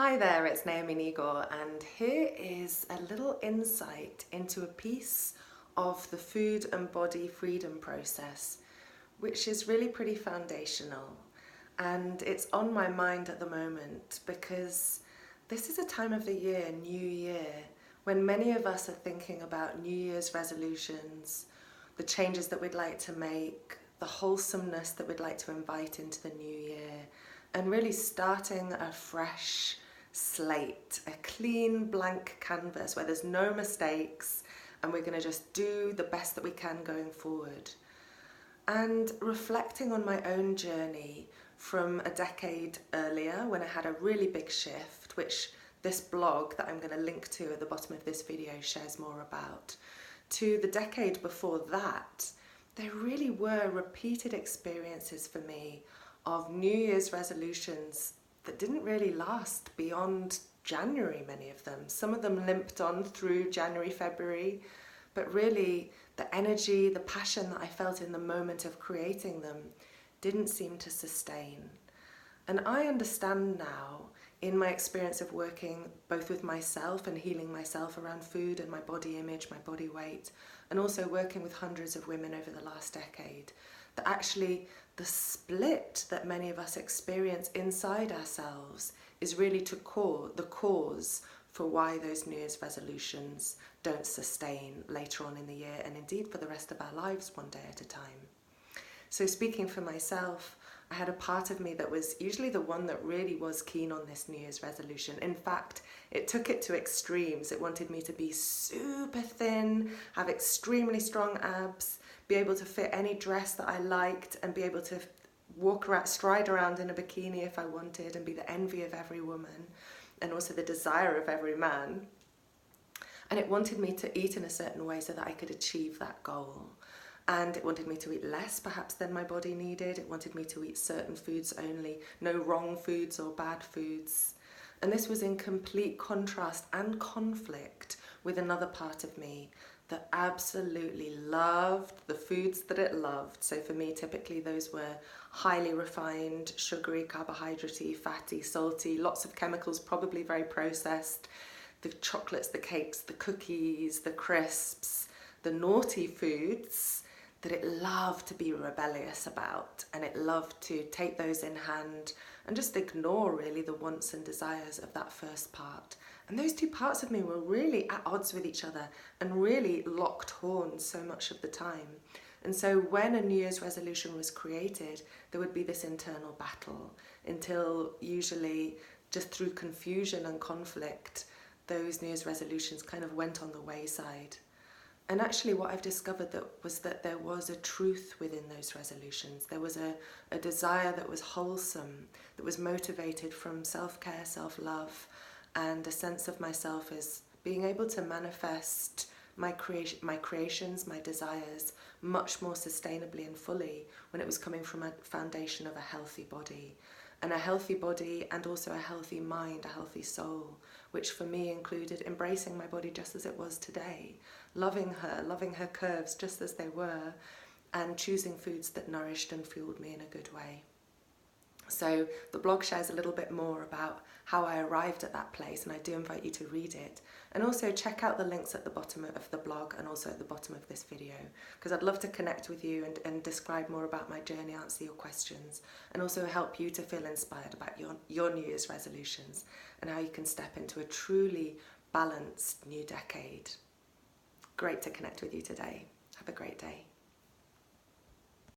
Hi there, it's Naomi Nygaard, and here is a little insight into a piece of the food and body freedom process, which is really pretty foundational. And it's on my mind at the moment because this is a time of the year, New Year, when many of us are thinking about New Year's resolutions, the changes that we'd like to make, the wholesomeness that we'd like to invite into the new year, and really starting a fresh slate, a clean blank canvas where there's no mistakes and we're going to just do the best that we can going forward. And reflecting on my own journey from a decade earlier when I had a really big shift, which this blog that I'm going to link to at the bottom of this video shares more about, to the decade before that, there really were repeated experiences for me of New Year's resolutions that didn't really last beyond January, many of them. Some of them limped on through January, February, but really the energy, the passion that I felt in the moment of creating them didn't seem to sustain. And I understand now, in my experience of working both with myself and healing myself around food and my body image, my body weight, and also working with hundreds of women over the last decade, that actually the split that many of us experience inside ourselves is really the cause for why those New Year's resolutions don't sustain later on in the year, and indeed for the rest of our lives, one day at a time. So speaking for myself, I had a part of me that was usually the one that really was keen on this New Year's resolution. In fact, it took it to extremes. It wanted me to be super thin, have extremely strong abs, be able to fit any dress that I liked, and be able to walk around, stride around in a bikini if I wanted, and be the envy of every woman, and also the desire of every man. And it wanted me to eat in a certain way so that I could achieve that goal. And it wanted me to eat less perhaps than my body needed. It wanted me to eat certain foods only, no wrong foods or bad foods. And this was in complete contrast and conflict with another part of me that absolutely loved the foods that it loved. So for me, typically those were highly refined, sugary, carbohydrate-y, fatty, salty, lots of chemicals, probably very processed. The chocolates, the cakes, the cookies, the crisps, the naughty foods that it loved to be rebellious about, and it loved to take those in hand and just ignore really the wants and desires of that first part. And those two parts of me were really at odds with each other and really locked horns so much of the time. And so when a New Year's resolution was created, there would be this internal battle until usually just through confusion and conflict, those New Year's resolutions kind of went on the wayside. And actually what I've discovered was that there was a truth within those resolutions. There was a desire that was wholesome, that was motivated from self-care, self-love, and a sense of myself as being able to manifest my creations, my desires, much more sustainably and fully when it was coming from a foundation of a healthy body. And a healthy body and also a healthy mind, a healthy soul, which for me included embracing my body just as it was today, loving her curves just as they were, and choosing foods that nourished and fueled me in a good way. So the blog shares a little bit more about how I arrived at that place, and I do invite you to read it. And also check out the links at the bottom of the blog and also at the bottom of this video, because I'd love to connect with you and describe more about my journey, answer your questions, and also help you to feel inspired about your New Year's resolutions and how you can step into a truly balanced new decade. Great to connect with you today. Have a great day.